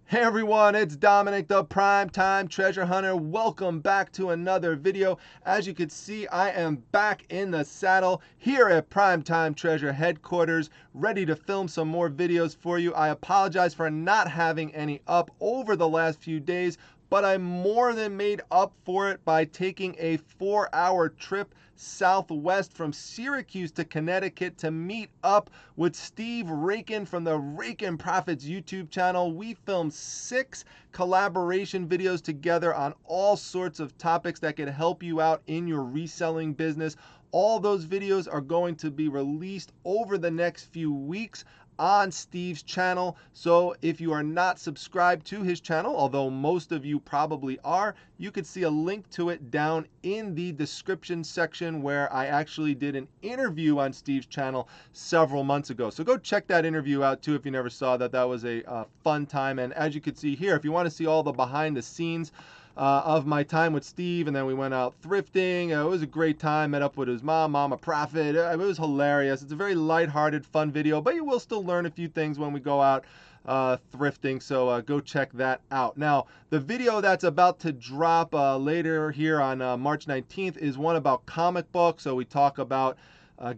Hey everyone, it's Dominic, the Primetime Treasure Hunter. Welcome back to another video. As you can see, I am back in the saddle here at Primetime Treasure headquarters, ready to film some more videos for you. I apologize for not having any up over the last few days, but I more than made up for it by taking a 4-hour trip southwest from Syracuse to Connecticut to meet up with Steve Rakin from the Rakin Profits YouTube channel. We filmed 6 collaboration videos together on all sorts of topics that can help you out in your reselling business. All those videos are going to be released over the next few weeks on Steve's channel. So if you are not subscribed to his channel, although most of you probably are, you could see a link to it down in the description section where I actually did an interview on Steve's channel several months ago. So go check that interview out too if you never saw that. That was a fun time. And as you can see here, if you want to see all the behind the scenes of my time with Steve, and then we went out thrifting. It was a great time. Met up with his mom, Mama Prophet. It was hilarious. It's a very lighthearted, fun video, but you will still learn a few things when we go out thrifting, so go check that out. Now, the video that's about to drop later here on March 19th is one about comic books. So we talk about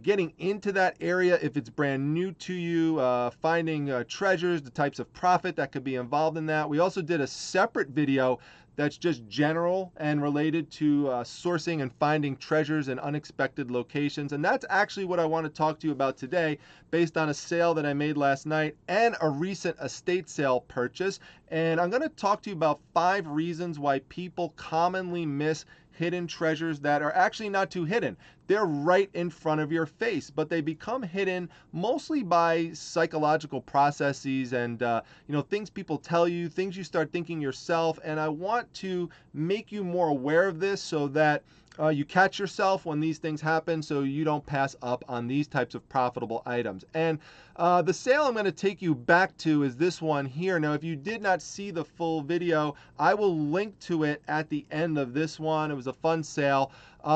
getting into that area if it's brand new to you, finding treasures, the types of profit that could be involved in that. We also did a separate video that's just general and related to sourcing and finding treasures in unexpected locations. And that's actually what I want to talk to you about today, based on a sale that I made last night and a recent estate sale purchase. And I'm going to talk to you about 5 reasons why people commonly miss hidden treasures that are actually not too hidden. They're right in front of your face, but they become hidden mostly by psychological processes and things people tell you, things you start thinking yourself. And I want to make you more aware of this so that you catch yourself when these things happen, so you don't pass up on these types of profitable items. And the sale I'm going to take you back to is this one here. Now, if you did not see the full video, I will link to it at the end of this one. It was a fun sale.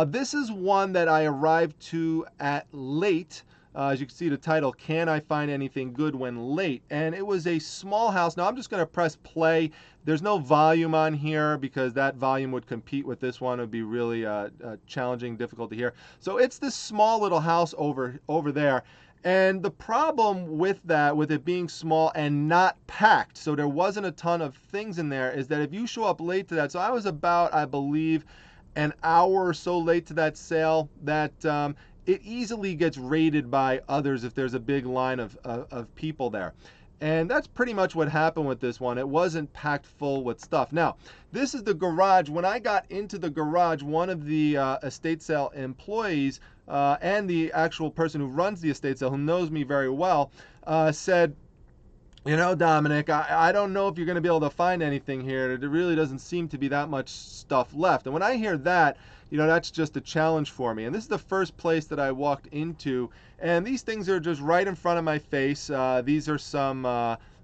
This is one that I arrived to at late. As you can see the title, Can I Find Anything Good When Late? And it was a small house. Now I'm just going to press play. There's no volume on here because that volume would compete with this one. It would be really challenging, difficult to hear. So it's this small little house over there. And the problem with that, with it being small and not packed, so there wasn't a ton of things in there, is that if you show up late to that, so I was about, I believe, an hour or so late to that sale, that it easily gets raided by others if there's a big line of people there. And that's pretty much what happened with this one. It wasn't packed full with stuff. Now, this is the garage. When I got into the garage, one of the estate sale employees and the actual person who runs the estate sale, who knows me very well, said, you know, Dominic, I don't know if you're going to be able to find anything here. There really doesn't seem to be that much stuff left. And when I hear that, that's just a challenge for me. And this is the first place that I walked into. And these things are just right in front of my face. These are some,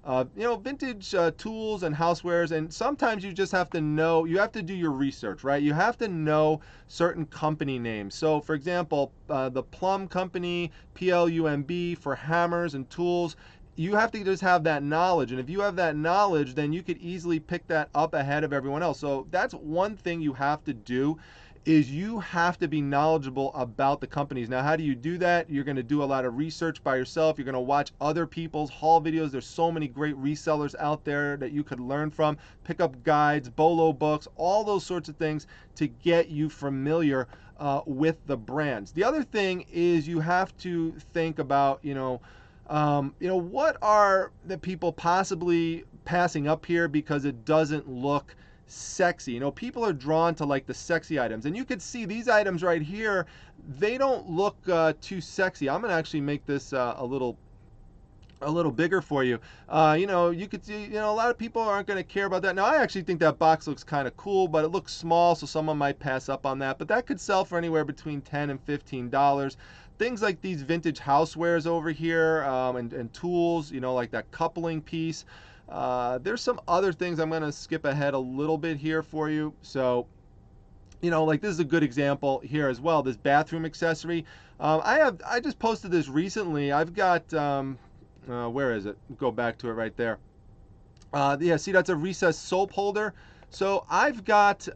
vintage tools and housewares. And sometimes you just have to know, you have to do your research, right? You have to know certain company names. So, for example, the Plum Company, PLUMB, for hammers and tools. You have to just have that knowledge. And if you have that knowledge, then you could easily pick that up ahead of everyone else. So that's one thing you have to do, is you have to be knowledgeable about the companies. Now, how do you do that? You're going to do a lot of research by yourself. You're going to watch other people's haul videos. There's so many great resellers out there that you could learn from. Pick up guides, bolo books, all those sorts of things to get you familiar with the brands. The other thing is you have to think about, what are the people possibly passing up here because it doesn't look sexy? People are drawn to like the sexy items, and you could see these items right here, they don't look too sexy. I'm gonna actually make this a little bigger for you. You could see, a lot of people aren't going to care about that. Now, I actually think that box looks kind of cool, but it looks small, so someone might pass up on that. But that could sell for anywhere between $10 and $15. Things like these vintage housewares over here, and tools, like that coupling piece. There's some other things. I'm going to skip ahead a little bit here for you. So, like this is a good example here as well, this bathroom accessory. I just posted this recently. I've got, where is it? Go back to it right there. Yeah, see, that's a recessed soap holder. So I've got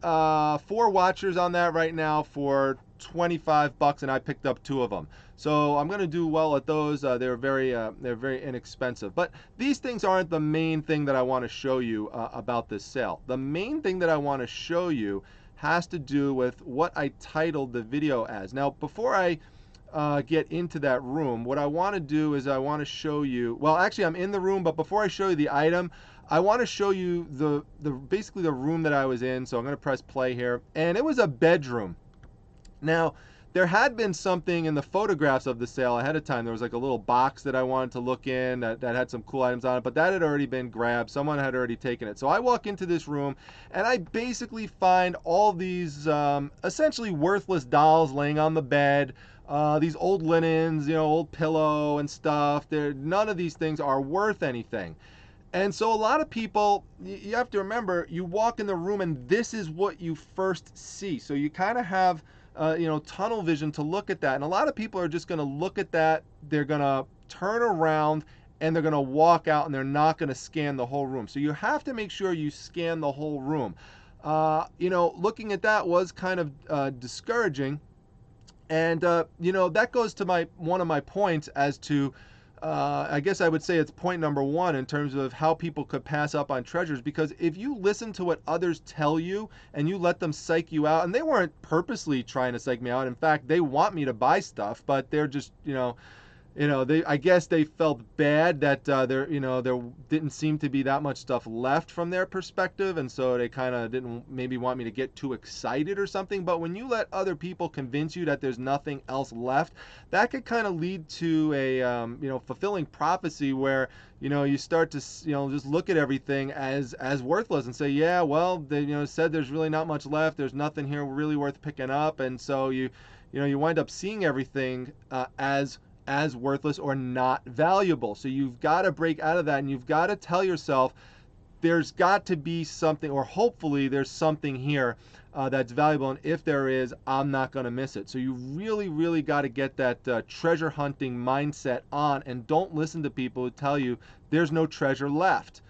4 watchers on that right now for 25 bucks, and I picked up 2 of them. So I'm gonna do well at those. They're very inexpensive. But these things aren't the main thing that I want to show you about this sale. The main thing that I want to show you has to do with what I titled the video as. Now, before I get into that room, what I want to do is I want to show you, well, actually I'm in the room, but before I show you the item, I want to show you basically the room that I was in. So I'm going to press play here, and it was a bedroom. Now, there had been something in the photographs of the sale ahead of time. There was like a little box that I wanted to look in that had some cool items on it, but that had already been grabbed. Someone had already taken it. So I walk into this room, and I basically find all these essentially worthless dolls laying on the bed. These old linens, old pillow and stuff. None of these things are worth anything. And so a lot of people, you have to remember, you walk in the room and this is what you first see. So you kind of have, tunnel vision to look at that. And a lot of people are just going to look at that. They're going to turn around and they're going to walk out, and they're not going to scan the whole room. So you have to make sure you scan the whole room. Looking at that was kind of discouraging. And, that goes to one of my points as to, I guess I would say it's point number 1 in terms of how people could pass up on treasures. Because if you listen to what others tell you and you let them psych you out, and they weren't purposely trying to psych me out. In fact, they want me to buy stuff, but they're just, I guess they felt bad that there didn't seem to be that much stuff left from their perspective, and so they kind of didn't maybe want me to get too excited or something. But when you let other people convince you that there's nothing else left, that could kind of lead to a fulfilling prophecy where you start to just look at everything as worthless and say, yeah, well, they said there's really not much left. There's nothing here really worth picking up, and so you wind up seeing everything as worthless or not valuable. So you've got to break out of that, and you've got to tell yourself there's got to be something, or hopefully there's something here that's valuable, and if there is, I'm not going to miss it. So you really, really got to get that treasure hunting mindset on, and don't listen to people who tell you there's no treasure left.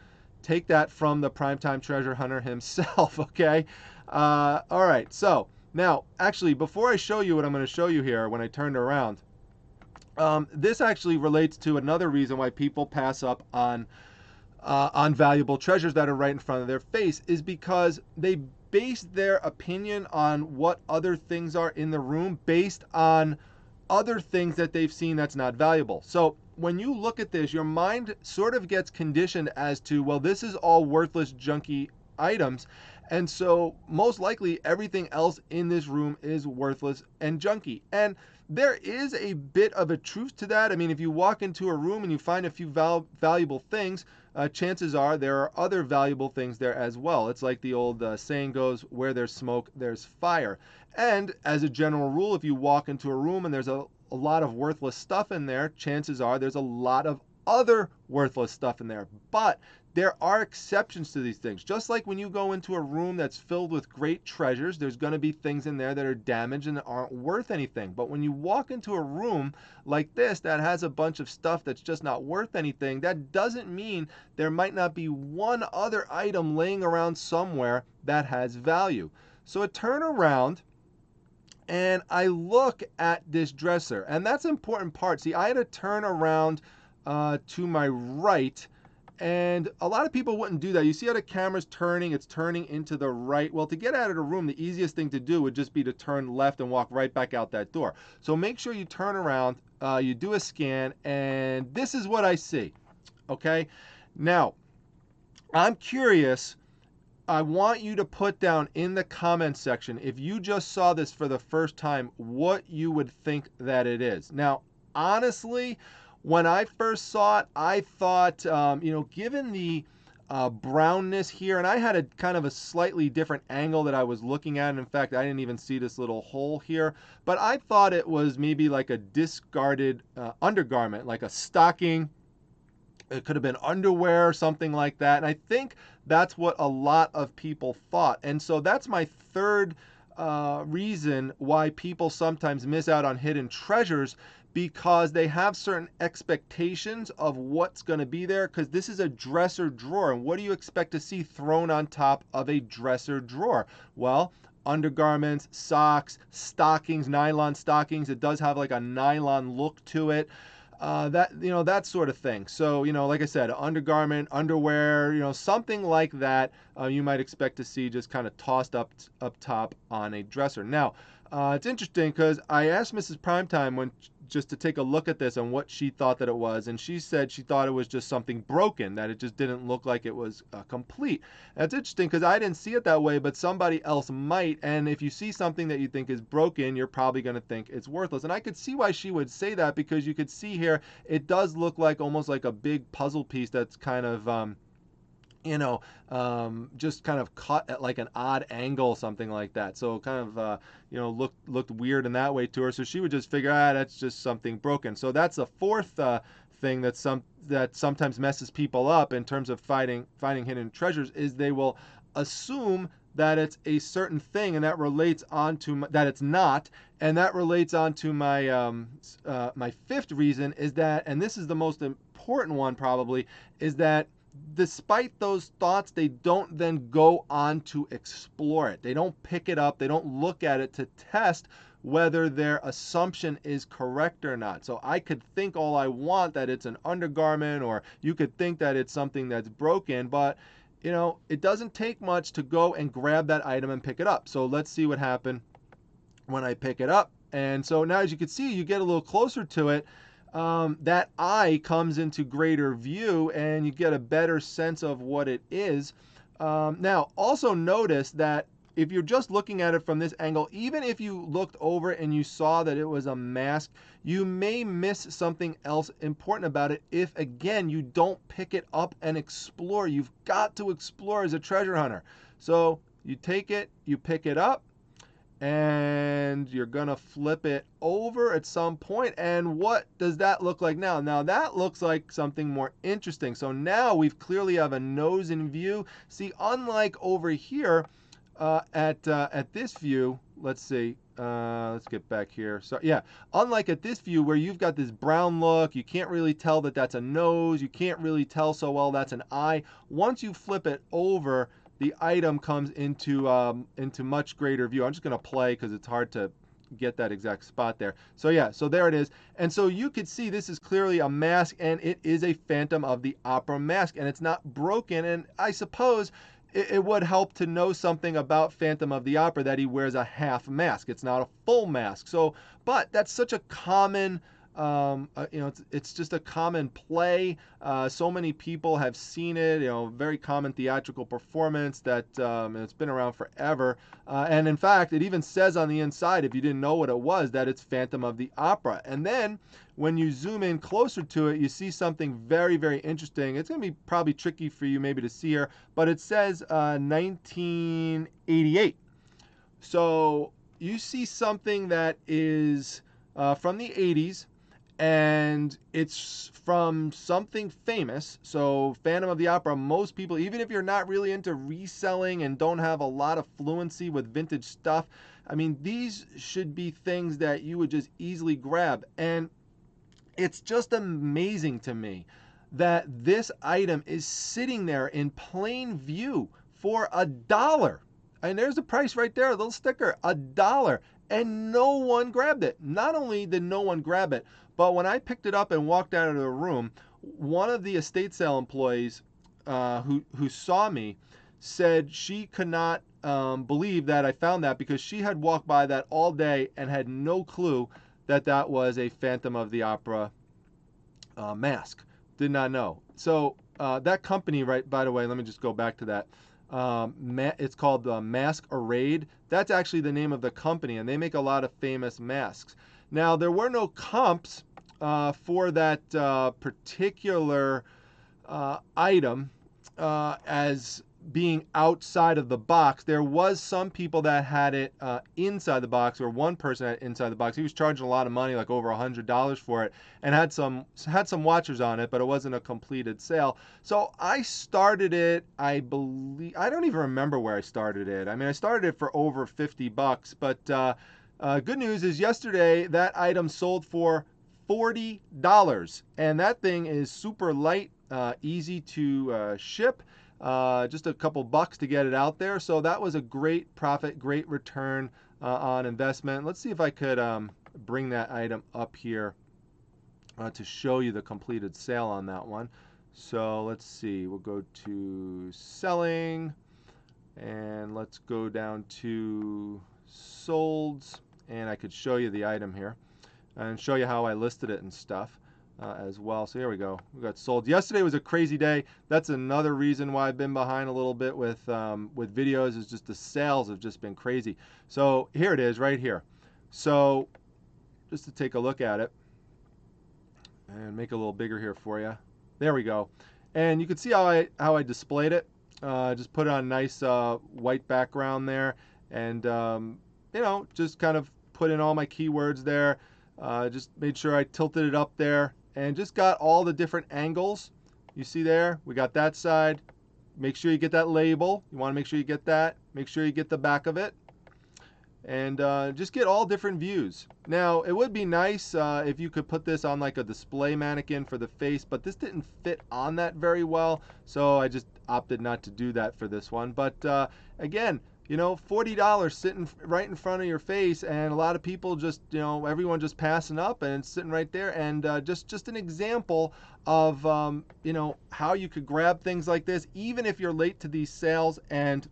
Take that from the primetime treasure hunter himself, okay? All right, so now, actually, before I show you what I'm going to show you here when I turned around, this actually relates to another reason why people pass up on valuable treasures that are right in front of their face, is because they base their opinion on what other things are in the room based on other things that they've seen that's not valuable. So when you look at this, your mind sort of gets conditioned as to, well, this is all worthless, junky items, and so most likely everything else in this room is worthless and junky. And there is a bit of a truth to that. I mean, if you walk into a room and you find a few valuable things, chances are there are other valuable things there as well. It's like the old saying goes, where there's smoke, there's fire. And as a general rule, if you walk into a room and there's a lot of worthless stuff in there, chances are there's a lot of other worthless stuff in there. But there are exceptions to these things. Just like when you go into a room that's filled with great treasures, there's going to be things in there that are damaged and that aren't worth anything. But when you walk into a room like this that has a bunch of stuff that's just not worth anything, that doesn't mean there might not be one other item laying around somewhere that has value. So I turn around and I look at this dresser, and that's an important part. See, I had to turn around to my right, and a lot of people wouldn't do that. You see how the camera's turning, it's turning into the right. Well, to get out of the room, the easiest thing to do would just be to turn left and walk right back out that door. So make sure you turn around, you do a scan, and this is what I see, okay? Now, I'm curious, I want you to put down in the comment section, if you just saw this for the first time, what you would think that it is. Now, honestly, when I first saw it, I thought, given the brownness here, and I had a kind of a slightly different angle that I was looking at. And in fact, I didn't even see this little hole here, but I thought it was maybe like a discarded undergarment, like a stocking. It could have been underwear or something like that. And I think that's what a lot of people thought. And so that's my third reason why people sometimes miss out on hidden treasures, because they have certain expectations of what's going to be there, because this is a dresser drawer. And what do you expect to see thrown on top of a dresser drawer? Well, undergarments, socks, stockings, nylon stockings. It does have like a nylon look to it. That sort of thing. So, like I said, undergarment, underwear, something like that, you might expect to see just kind of tossed up top on a dresser. Now, it's interesting because I asked Mrs. Primetime just to take a look at this and what she thought that it was, and she said she thought it was just something broken, that it just didn't look like it was complete. That's interesting because I didn't see it that way, but somebody else might. And if you see something that you think is broken, you're probably going to think it's worthless. And I could see why she would say that, because you could see here it does look like almost like a big puzzle piece that's kind of just kind of cut at like an odd angle, something like that. So kind of, looked weird in that way to her. So she would just figure, that's just something broken. So that's the fourth thing that sometimes messes people up in terms of finding hidden treasures, is they will assume that it's a certain thing, and that relates on to that it's not, and that relates on to my my fifth reason, is that, and this is the most important one probably, is that despite those thoughts, they don't then go on to explore it. They don't pick it up. They don't look at it to test whether their assumption is correct or not. So I could think all I want that it's an undergarment, or you could think that it's something that's broken, but it doesn't take much to go and grab that item and pick it up. So let's see what happened when I pick it up. And so now, as you can see, you get a little closer to it. That eye comes into greater view, and you get a better sense of what it is. Now, also notice that if you're just looking at it from this angle, even if you looked over and you saw that it was a mask, you may miss something else important about it if, again, you don't pick it up and explore. You've got to explore as a treasure hunter. So you take it, you pick it up, and you're gonna flip it over at some point. And what does that look like now? Now that looks like something more interesting. So now we've clearly have a nose in view. See, unlike over here at this view, let's see, let's get back here. So yeah, unlike at this view where you've got this brown look, you can't really tell that that's a nose, you can't really tell so well that's an eye. Once you flip it over, the item comes into much greater view. I'm just going to play because it's hard to get that exact spot there. So yeah, so there it is. And so you could see this is clearly a mask, and it is a Phantom of the Opera mask, and it's not broken. And I suppose it would help to know something about Phantom of the Opera that he wears a half mask. It's not a full mask. So, but that's such a common it's just a common play. So many people have seen it, very common theatrical performance that it's been around forever. And in fact, it even says on the inside, if you didn't know what it was, that it's Phantom of the Opera. And then when you zoom in closer to it, you see something very, very interesting. It's going to be probably tricky for you maybe to see here, but it says 1988. So you see something that is from the 80s, and it's from something famous. So Phantom of the Opera, most people, even if you're not really into reselling and don't have a lot of fluency with vintage stuff, I mean, these should be things that you would just easily grab. And it's just amazing to me that this item is sitting there in plain view for $1. And there's the price right there, a little sticker, $1. And no one grabbed it. Not only did no one grab it, but when I picked it up and walked out of the room, one of the estate sale employees who saw me said she could not believe that I found that, because she had walked by that all day and had no clue that that was a Phantom of the Opera mask. Did not know. So that company, right, by the way, let me just go back to that. It's called Mask Arrayed. That's actually the name of the company, and they make a lot of famous masks. Now, there were no comps for that particular item as being outside of the box. There was some people that had it inside the box, or one person had it inside the box. He was charging a lot of money, like over $100 for it, and had some watchers on it, but it wasn't a completed sale. So I started it, I believe, I don't even remember where I started it. I mean, I started it for over $50, but good news is yesterday that item sold for $40. And that thing is super light, easy to ship. Just a couple bucks to get it out there. So that was a great profit, great return on investment. Let's see if I could bring that item up here to show you the completed sale on that one. So let's see, we'll go to selling, and let's go down to solds, and I could show you the item here and show you how I listed it and stuff as well. So here we go, we got sold. Yesterday was a crazy day. That's another reason why I've been behind a little bit with videos, is just the sales have just been crazy. So here it is right here. So just to take a look at it and make it a little bigger here for you. There we go. And you can see how I displayed it. Just put it on a nice white background there, and you know, just kind of put in all my keywords there. Just made sure I tilted it up there and just got all the different angles. You see there, we got that side. Make sure you get that label. You want to make sure you get that. Make sure you get the back of it. And just get all different views. Now, it would be nice if you could put this on like a display mannequin for the face, but this didn't fit on that very well, so I just opted not to do that for this one. But again, you know, $40 sitting right in front of your face, and a lot of people just, you know, everyone just passing up, and it's sitting right there. And just an example of, you know, how you could grab things like this, even if you're late to these sales. And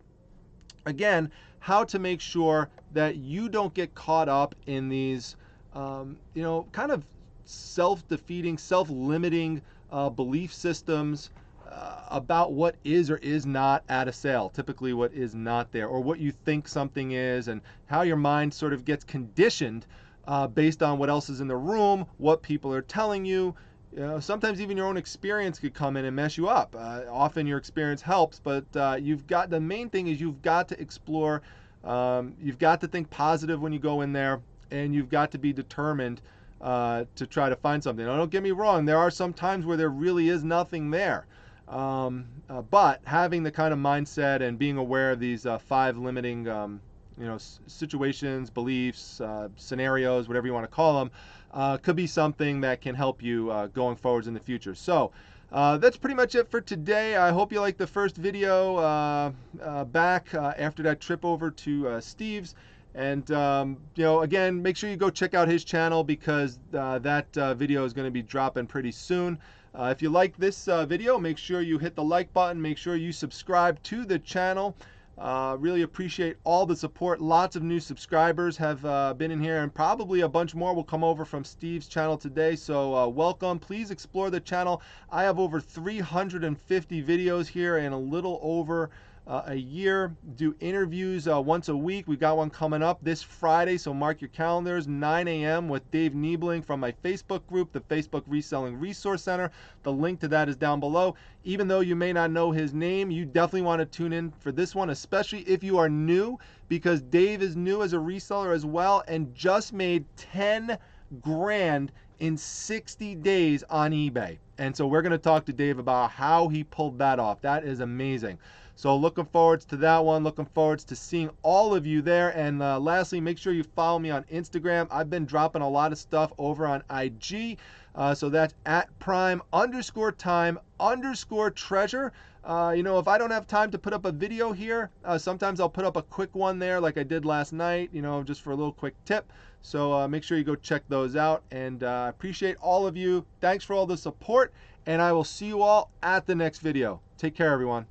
again, how to make sure that you don't get caught up in these, you know, kind of self-defeating, self-limiting belief systems about what is or is not at a sale, typically what is not there, or what you think something is, and how your mind sort of gets conditioned based on what else is in the room, what people are telling you. You know, sometimes even your own experience could come in and mess you up. Often your experience helps, but the main thing is you've got to explore. You've got to think positive when you go in there, and you've got to be determined to try to find something. Now, don't get me wrong, there are some times where there really is nothing there. But having the kind of mindset and being aware of these 5 limiting you know, situations, beliefs, scenarios, whatever you want to call them, could be something that can help you going forwards in the future. So that's pretty much it for today. I hope you liked the first video back after that trip over to Steve's. And you know, again, make sure you go check out his channel, because that video is going to be dropping pretty soon. If you like this video, make sure you hit the like button. Make sure you subscribe to the channel. Really appreciate all the support. Lots of new subscribers have been in here, and probably a bunch more will come over from Steve's channel today. So welcome. Please explore the channel. I have over 350 videos here in a little over a year. Do interviews once a week. We got one coming up this Friday, so mark your calendars, 9 a.m. with Dave Niebling from my Facebook group, the Facebook Reselling Resource Center. The link to that is down below. Even though you may not know his name, you definitely want to tune in for this one, especially if you are new, because Dave is new as a reseller as well, and just made 10 grand in 60 days on eBay. And so we're going to talk to Dave about how he pulled that off. That is amazing. So looking forward to that one. Looking forward to seeing all of you there. And lastly, make sure you follow me on Instagram. I've been dropping a lot of stuff over on IG. So that's at prime_time_treasure. You know, if I don't have time to put up a video here, sometimes I'll put up a quick one there like I did last night, you know, just for a little quick tip. So make sure you go check those out. And I appreciate all of you. Thanks for all the support. And I will see you all at the next video. Take care, everyone.